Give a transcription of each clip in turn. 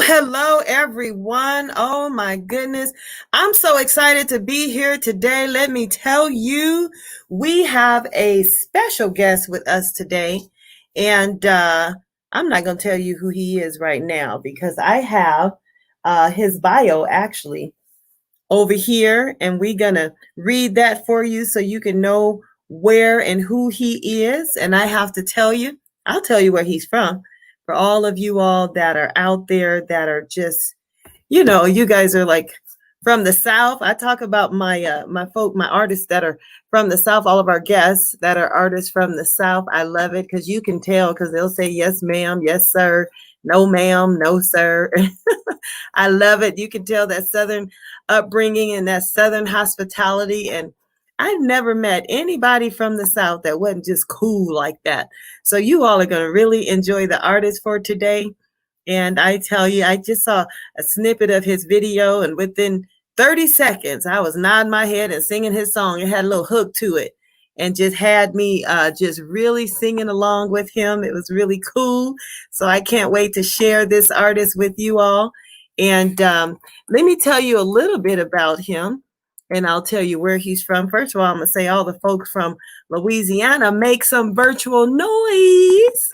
Hello, everyone. Oh, my goodness. I'm so excited to be here today. Let me tell you, we have a special guest with us today. And I'm not going to tell you who he is right now because I have his bio actually over here. And we're going to read that for you so you can know where and who he is. And I have to tell you, I'll tell you where he's from for all of you all that are out there that are just, you guys are like from the South. I talk about my artists that are from the South, all of our guests that are artists from the South. I love it because you can tell because they'll say, yes, ma'am, yes, sir, no, ma'am, no, sir. I love it. You can tell that Southern upbringing and that Southern hospitality. And I've never met anybody from the South that wasn't just cool like that. So you all are going to really enjoy the artist for today. And I tell you, I just saw a snippet of his video, and within 30 seconds, I was nodding my head and singing his song. It had a little hook to it and just had me just really singing along with him. It was really cool. So I can't wait to share this artist with you all. And let me tell you a little bit about him. And I'll tell you where he's from. First of all, I'm going to say all the folks from Louisiana, make some virtual noise.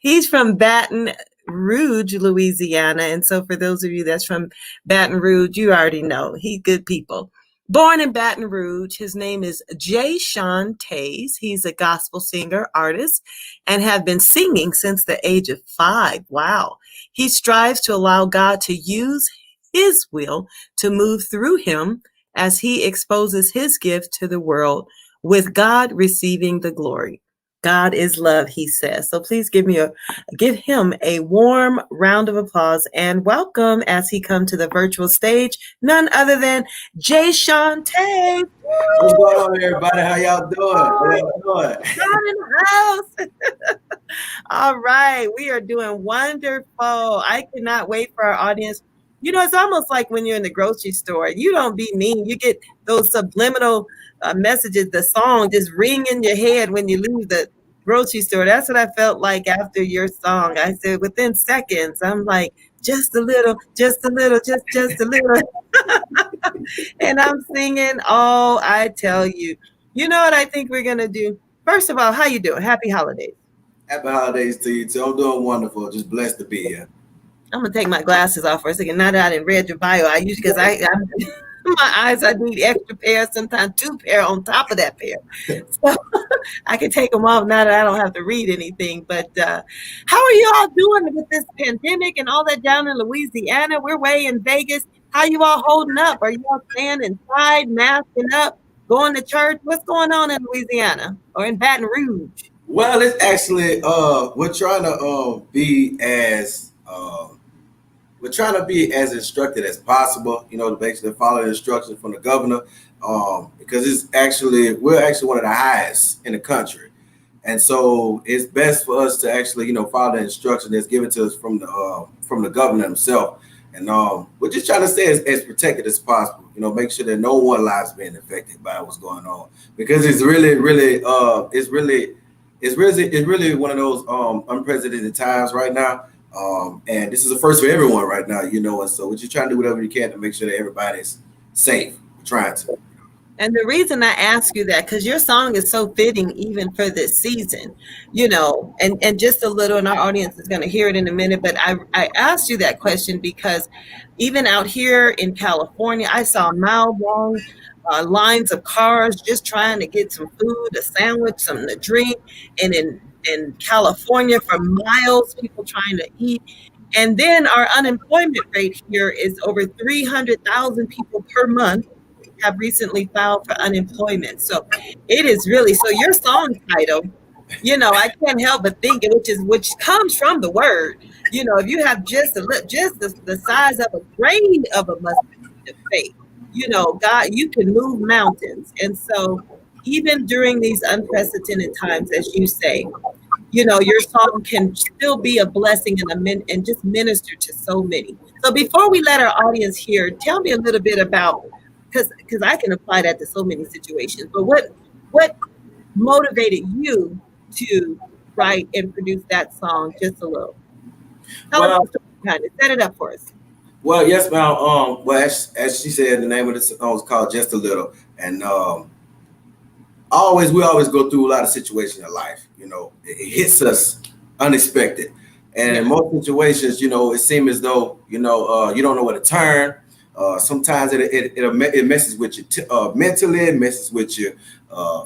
He's from Baton Rouge, Louisiana. And so for those of you that's from Baton Rouge, you already know he's good people. Born in Baton Rouge, his name is JaeShaun Tays. He's a gospel singer, artist, and have been singing since the age of 5. Wow. He strives to allow God to use his will to move through him as he exposes his gift to the world, with God receiving the glory. God is love, he says. So please give him a warm round of applause and welcome as he comes to the virtual stage, none other than JaeShaun Tays. What's going on, everybody? How y'all doing? How y'all doing? God in the house. All right, we are doing wonderful. I cannot wait for our audience. It's almost like when you're in the grocery store. You don't be mean. You get those subliminal messages, the song just ring in your head when you leave the grocery store. That's what I felt like after your song. I said within seconds, I'm like, just a little, just a little, just a little. And I'm singing, oh, I tell you. You know what I think we're going to do? First of all, how you doing? Happy holidays. Happy holidays to you, too. I'm doing wonderful. Just blessed to be here. I'm going to take my glasses off for a second. Now that I didn't read your bio, I usually, because my eyes, I need extra pair, sometimes 2 pair on top of that pair. So I can take them off now that I don't have to read anything. But how are you all doing with this pandemic and all that down in Louisiana? We're way in Vegas. How you all holding up? Are you all staying inside, masking up, going to church? What's going on in Louisiana or in Baton Rouge? Well, it's actually, we're trying to be as instructed as possible, to basically follow the instructions from the governor, because we're actually one of the highest in the country. And so it's best for us to actually, follow the instruction that's given to us from the governor himself. And we're just trying to stay as protected as possible, make sure that no one lives being affected by what's going on, because it's really one of those unprecedented times right now. And this is the first for everyone right now, and so we're just trying to do whatever you can to make sure that everybody's safe. We're trying to. And the reason I ask you that, because your song is so fitting even for this season, and just a little, and our audience is going to hear it in a minute, but I asked you that question because even out here in California, I saw mile-long lines of cars just trying to get some food, a sandwich, something to drink, and in California for miles, people trying to eat. And then our unemployment rate here is over 300,000 people per month have recently filed for unemployment. So it is really, so your song title, I can't help but think, which comes from the word, if you have just the size of a grain of a mustard seed of faith, God, you can move mountains. And so even during these unprecedented times, as you say, your song can still be a blessing and just minister to so many. So before we let our audience hear, tell me a little bit about, because I can apply that to so many situations, but what motivated you to write and produce that song just a little? Well, Kind of set it up for us. Well, yes, ma'am. Well, as she said, the name of the song was called "Just a Little," and we always go through a lot of situations in life. You know, it hits us unexpected, and in Yeah. most situations, you know, it seems as though you don't know where to turn. Sometimes it messes with you mentally, it messes with you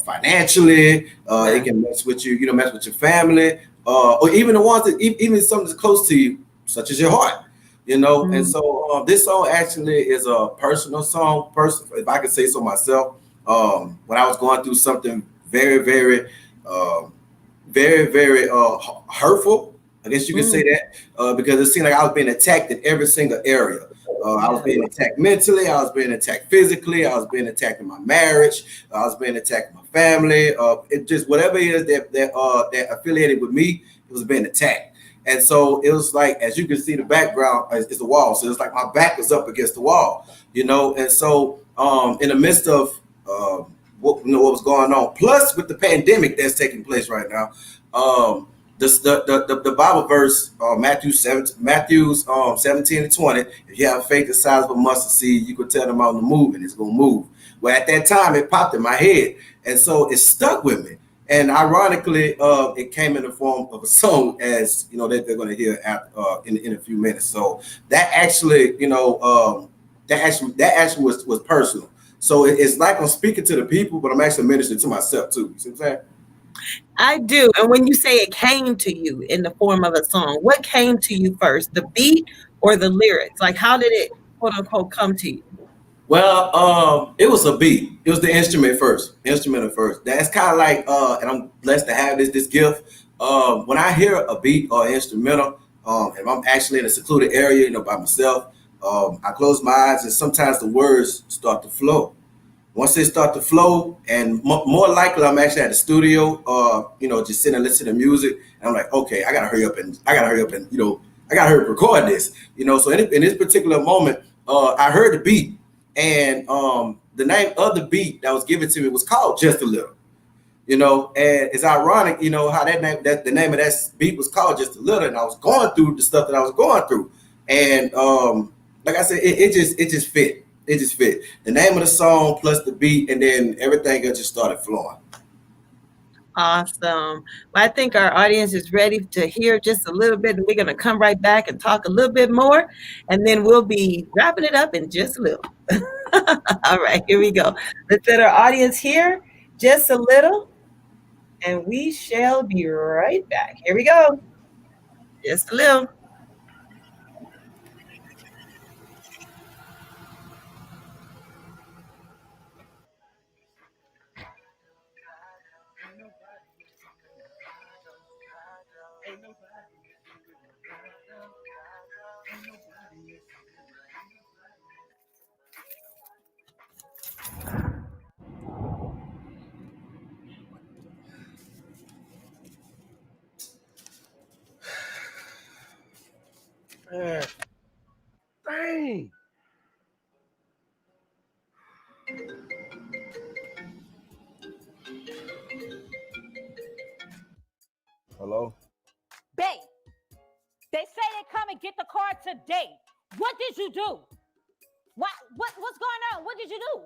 financially. It Right. can mess with you, mess with your family, or even the ones that even something that's close to you, such as your heart. You know, and Mm. so this song actually is a personal song. If I could say so myself, when I was going through something very, very, very hurtful. I guess you could say Mm. that because it seemed like I was being attacked in every single area. I was Yeah. being attacked mentally. I was being attacked physically. I was being attacked in my marriage. I was being attacked in my family. It just whatever it is that affiliated with me, it was being attacked. And so it was like, as you can see, the background is the wall. So it's like my back was up against the wall, And so in the midst of what was going on, plus with the pandemic that's taking place right now, the Bible verse, Matthew's 17-20. If you have faith the size of a mustard seed, you could tell the mountain to move, and it's gonna move. Well, at that time, it popped in my head, and so it stuck with me. And ironically, it came in the form of a song, as you know that they're going to hear in a few minutes. So that actually, that actually was personal. So it's like I'm speaking to the people, but I'm actually ministering to myself too. You see what I'm saying? I do. And when you say it came to you in the form of a song, what came to you first, the beat or the lyrics? Like, how did it, quote unquote, come to you? Well, it was a beat. It was the instrument first. Instrumental first. That's kind of like, and I'm blessed to have this gift. When I hear a beat or instrumental, and I'm actually in a secluded area, by myself, I close my eyes, and sometimes the words start to flow. Once they start to flow, and more likely, I'm actually at the studio, just sitting and listening to music, and I'm like, okay, I gotta hurry up, and I gotta hurry up and record this, So in this particular moment, I heard the beat, and the name of the beat that was given to me was called "Just a Little." And it's ironic, how the name of that beat was called "Just a Little," and I was going through the stuff that I was going through, and like I said, it just fit. It just fit. The name of the song plus the beat, and then everything else just started flowing. Awesome. Well, I think our audience is ready to hear just a little bit. And we're going to come right back and talk a little bit more. And then we'll be wrapping it up in just a little. All right, here we go. Let's let our audience hear just a little. And we shall be right back. Here we go. Just a little. Dang. Hello? Babe, they say they come and get the car today. What did you do? What's going on? What did you do?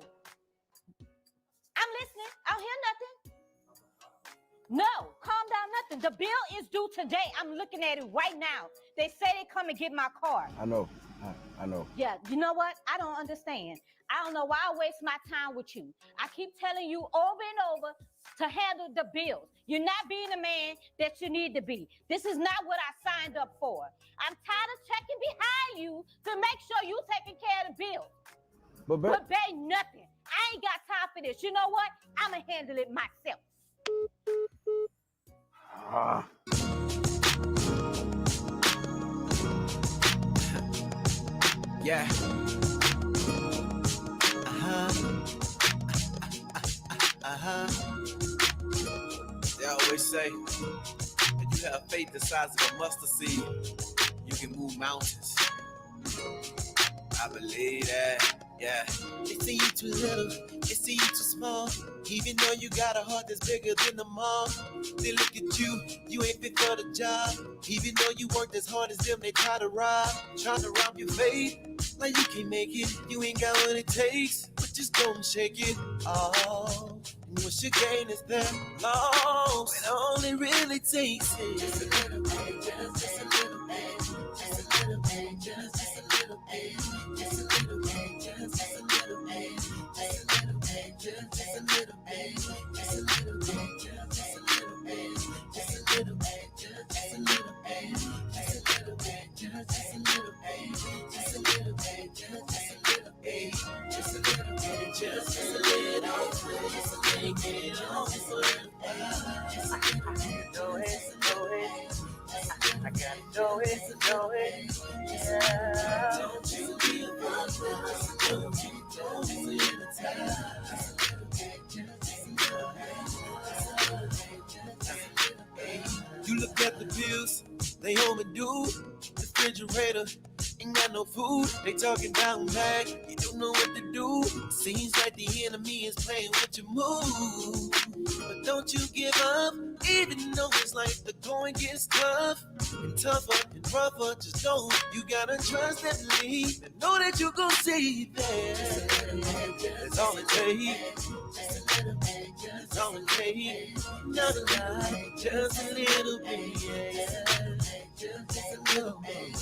I'm listening. I don't hear nothing. No, calm down, nothing. The bill is due today. I'm looking at it right now. They say they come and get my car. I know. I know. Yeah, you know what? I don't understand. I don't know why I waste my time with you. I keep telling you over and over to handle the bills. You're not being the man that you need to be. This is not what I signed up for. I'm tired of checking behind you to make sure you taking care of the bills. But babe, nothing. I ain't got time for this. You know what? I'ma handle it myself. Yeah. They always say, if you have faith the size of a mustard seed, you can move mountains. I believe that. Yeah. They say you too little, they say you too small. Even though you got a heart that's bigger than the mall. They look at you, you ain't fit for the job. Even though you worked as hard as them, they try to rob. Trying to rob your faith, like you can't make it. You ain't got what it takes, but just don't shake it. Oh, and what you gain is that loss. It only really takes it. Just a little bit, just a little bit, just a little bit, just a little bit, just a little bit, just a little bit, just a little bit, just a little bit, just a little bit, just a little bit, just a little bit, just a little bit, just a little bit, just a little bit, just a little bit, just a little bit, just a little bit, just a little, just make it on, just a little bit, just a little bit, do it, I gotta do it, yeah. Don't you give up, don't you leave the time. You look at the bills, they overdue. Refrigerator ain't got no food. They talking down back, you don't know what to do. Seems like the enemy is playing with your mood. But don't you give up, even though it's like the going gets tough and tougher and rougher. Just don't, you gotta trust and believe and know that you gon' see that. That's all it takes. That's all it takes. Not a lot, just a little bit, yeah. Just a little bit,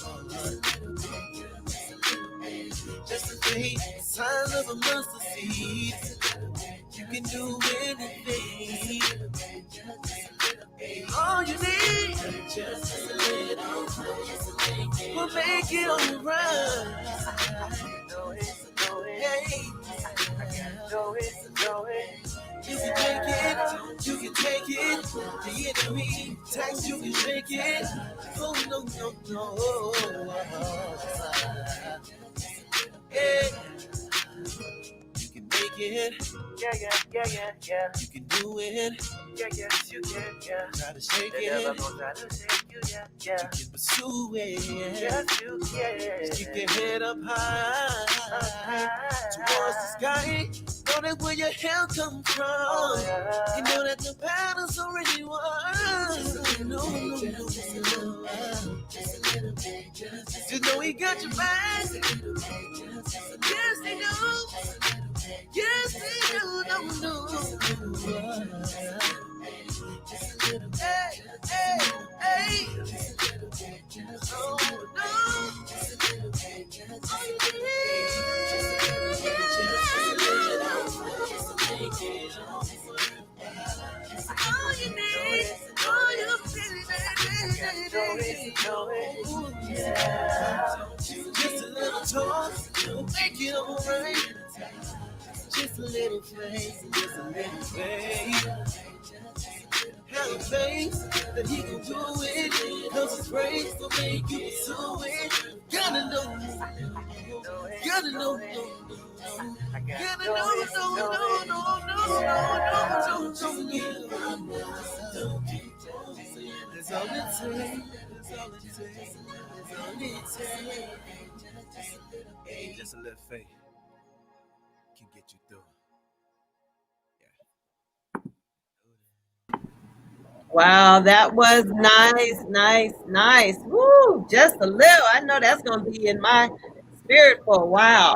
just a bit, sign of a mustard seed. You can do anything. All you need, just a little, will make it alright. Hey, you can take it, you can take it. The enemy attacks, you can shake it. Oh no, no, no. Hey, you can make it. Yeah. You can do it. Yes, you can. Try to shake it. Try to shake you, yeah. You can pursue it. Yes, you can. Just keep your head up high towards the sky. Know that where your help comes from. You know that the battle's already won. No. Just know he got your back. Yes, they do. Yes, they do. No. Hey. Oh, no. All you need, all you just a little talk, we'll make it alright. Just a little faith, just a little faith. Have faith that he can do it. Cause his grace will make you pursue it. Gotta know. That's all it takes. Just a little faith can get you through. Wow, that was nice. Woo, just a little. I know that's going to be in my spirit for a while.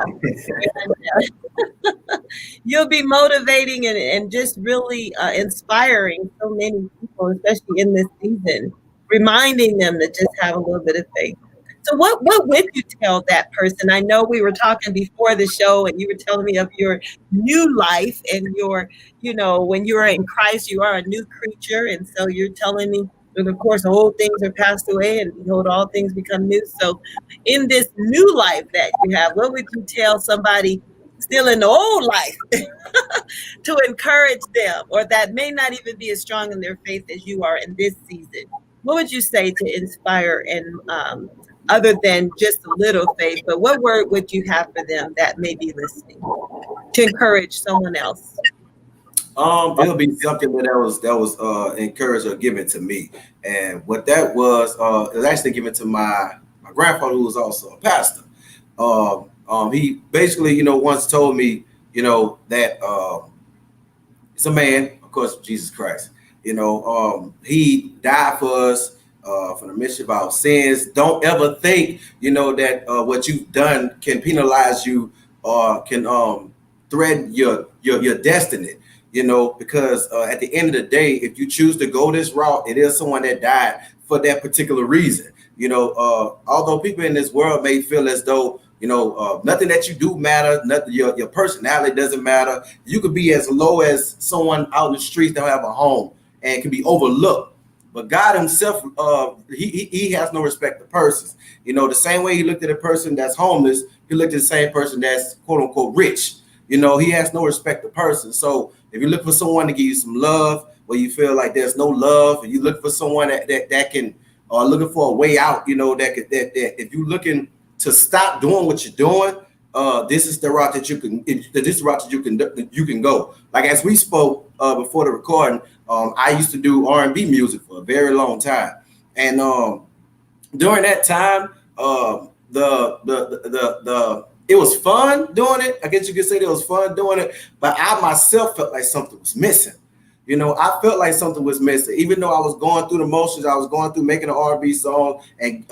You'll be motivating and just really inspiring so many people, especially in this season, reminding them to just have a little bit of faith. So what would you tell that person? I know we were talking before the show and you were telling me of your new life and your, when you are in Christ, you are a new creature. And so you're telling me, and of course, old things are passed away and behold, all things become new. So in this new life that you have, what would you tell somebody still in the old life to encourage them, or that may not even be as strong in their faith as you are in this season? What would you say to inspire and other than just a little faith, but what word would you have for them that may be listening to encourage someone else? It'll be something that was encouraged or given to me, and what that was, it was actually given to my grandfather, who was also a pastor. He basically, once told me, that it's a man, of course, Jesus Christ. He died for us for the mission of our sins. Don't ever think, that what you've done can penalize you or can threaten your destiny. Because at the end of the day, if you choose to go this route, it is someone that died for that particular reason. Although people in this world may feel as though nothing that you do matter, nothing your personality doesn't matter. You could be as low as someone out in the streets that don't have a home and can be overlooked. But God Himself, he has no respect to persons. The same way He looked at a person that's homeless, He looked at the same person that's quote unquote rich. He has no respect to persons. So if you look for someone to give you some love, where you feel like there's no love, and you look for someone that can, looking for a way out, that if you're looking to stop doing what you're doing, this is the route that you can. This is the route that you can go. Like as we spoke before the recording, I used to do R&B music for a very long time, and during that time, the it was fun doing it. I guess you could say it was fun doing it, but I myself felt like something was missing. I felt like something was missing. Even though I was going through the motions, I was going through making an R&B song and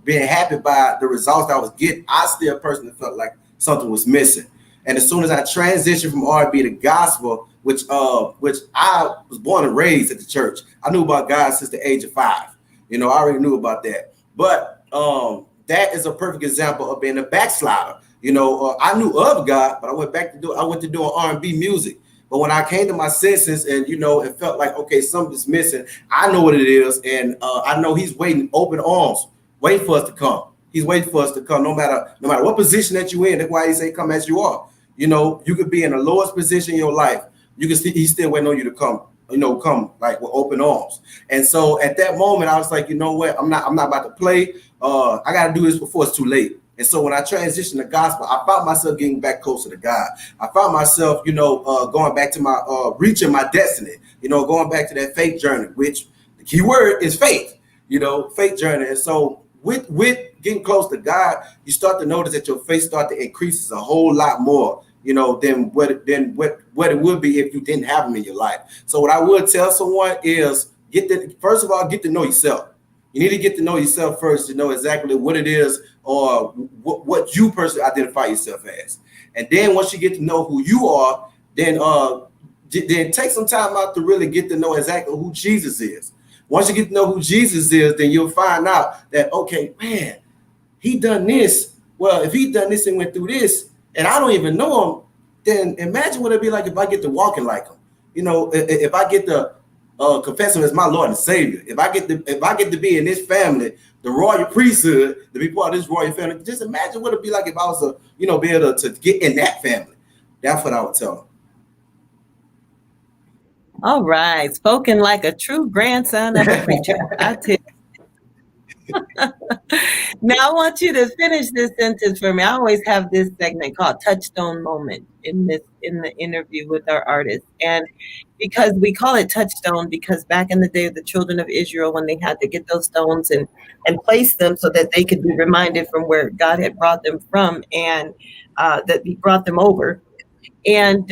being happy by the results that I was getting, I still personally felt like something was missing. And as soon as I transitioned from R&B to gospel, which I was born and raised at the church, I knew about God since the age of 5. I already knew about that. But that is a perfect example of being a backslider. I knew of God, but I went to doing R&B music. But when I came to my senses and, it felt like, okay, something's missing, I know what it is. And I know He's waiting, open arms, waiting for us to come. He's waiting for us to come no matter what position that you're in. That's why He say, come as you are. You could be in the lowest position in your life. He's still waiting on you to come, come like with open arms. And so at that moment, I was like, you know what? I'm not about to play. I got to do this before it's too late. And so when I transitioned to gospel, I found myself getting back closer to God. I found myself, going back to my reaching my destiny, going back to that faith journey, which the key word is faith, faith journey. And so with getting close to God, you start to notice that your faith start to increase a whole lot more, than what it would be if you didn't have Him in your life. So what I would tell someone is first of all, get to know yourself. You need to get to know yourself first to know exactly what it is or what you personally identify yourself as. And then once you get to know who you are, then take some time out to really get to know exactly who Jesus is. Once you get to know who Jesus is, then you'll find out that, okay, man, He done this. Well, if He done this and went through this, and I don't even know Him, then imagine what it'd be like if I get to walking like Him. If I get to confess Him as my Lord and Savior. If I get to be in this family, the royal priesthood, to be part of this royal family, just imagine what it'd be like if I was be able to get in that family. That's what I would tell them. All right, spoken like a true grandson of a preacher. I tell you. Now I want you to finish this sentence for me. I always have this segment called Touchstone Moment in the interview with our artists. And because we call it touchstone, because back in the day of the children of Israel, when they had to get those stones and place them so that they could be reminded from where God had brought them from, and that He brought them over. And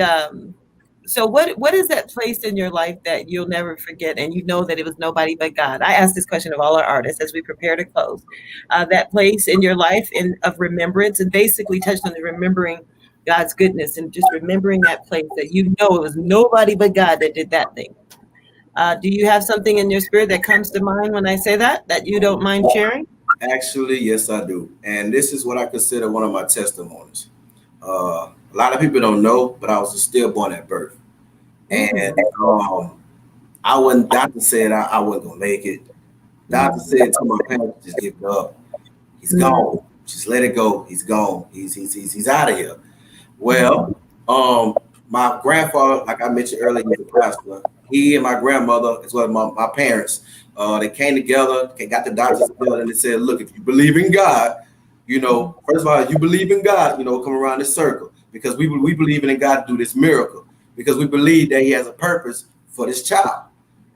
so what is that place in your life that you'll never forget, and you know that it was nobody but God? I ask this question of all our artists as we prepare to close. That place in your life of remembrance, and basically touched on the remembering God's goodness and just remembering that place that it was nobody but God that did that thing. Do you have something in your spirit that comes to mind when I say that you don't mind sharing? Actually, yes, I do. And this is what I consider one of my testimonies. A lot of people don't know, but I was stillborn at birth. And I wasn't, doctor said I wasn't going to make it. Doctor said to my parents, just give it up. He's gone. Just let it go. He's gone. He's out of here. Well, my grandfather, like I mentioned earlier, he's a pastor. He and my grandmother, as well as my parents, they came together, got the doctors together, and they said, look, if you believe in God, first of all, if you believe in God, come around this circle, because we believe in God to do this miracle, because we believe that He has a purpose for this child.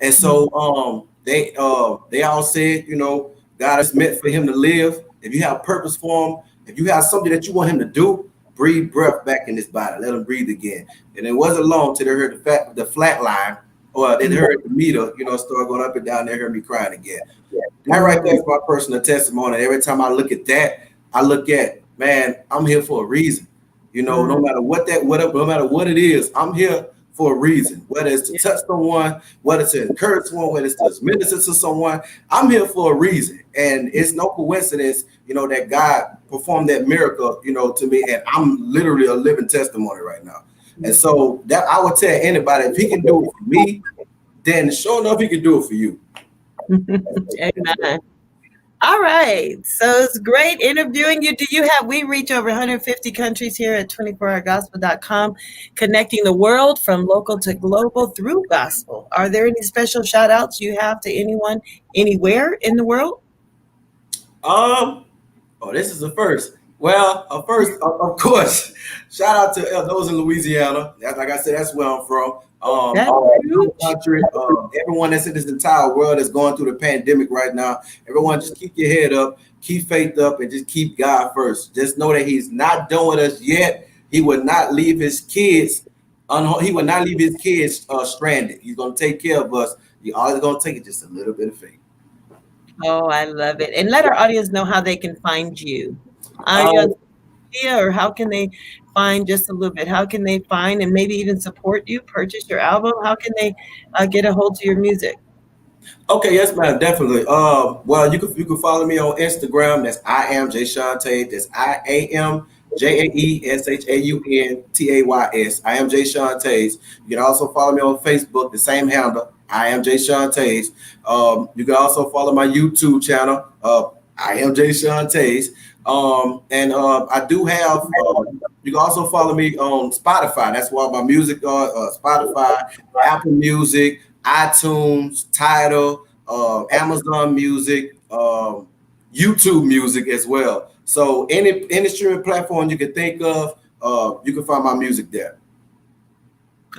And so they all said, God is meant for him to live. If you have purpose for him, If you have something that you want him to do, breathe breath back in his body. Let him breathe again. And it wasn't long till they heard the flat line, or they heard the meter, start going up and down. They heard me crying again. That right there is my personal testimony. Every time I look at that, I look at, man, I'm here for a reason. No matter no matter what it is, I'm here for a reason. Whether it's to touch someone, whether it's to encourage someone, whether it's to minister to someone, I'm here for a reason. And it's no coincidence, that God performed that miracle, to me. And I'm literally a living testimony right now. And so that I would tell anybody, if he can do it for me, then sure enough, he can do it for you. Amen. All right. So it's great interviewing you. We reach over 150 countries here at 24hourgospel.com, connecting the world from local to global through gospel. Are there any special shout outs you have to anyone, anywhere in the world? This is the first. Well, first, of course, shout out to those in Louisiana. Like I said, that's where I'm from. Country, everyone that's in this entire world that's going through the pandemic right now. Everyone, just keep your head up, keep faith up, and just keep God first. Just know that He's not done with us yet. He will not leave His kids. He will not leave His kids stranded. He's going to take care of us. He always going to take it just a little bit of faith. Oh, I love it. And let our audience know how they can find you. Or how can they find just a little bit? How can they find and maybe even support you, purchase your album? How can they get a hold of your music? Okay, yes, ma'am, definitely. Well, you can follow me on Instagram. That's I am JaeShaun Tays. That's IAM JaeShaun. I am JaeShaun Tays. You can also follow me on Facebook, the same handle. I am JaeShaun Tays. You can also follow my YouTube channel. I am JaeShaun Tays. I do have. You can also follow me on Spotify. That's where my music on Spotify, Apple Music, iTunes, Tidal, Amazon Music, YouTube Music as well. So any streaming platform you can think of, you can find my music there.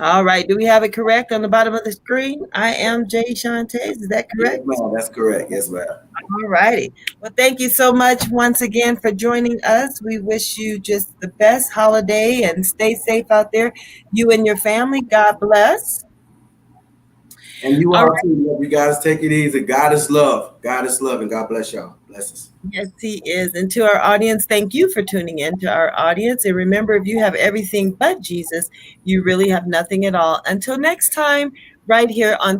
All right. Do we have it correct on the bottom of the screen? I am JaeShaun Tays. Is that correct? Yes, ma'am, that's correct. Yes, ma'am. All righty. Well, thank you so much once again for joining us. We wish you just the best holiday and stay safe out there. You and your family. God bless. And you all too. You guys take it easy. God is love. God is love, and God bless y'all. Bless us. Yes, He is. And to our audience, thank you for tuning in to our audience. And remember, if you have everything but Jesus, you really have nothing at all. Until next time, right here on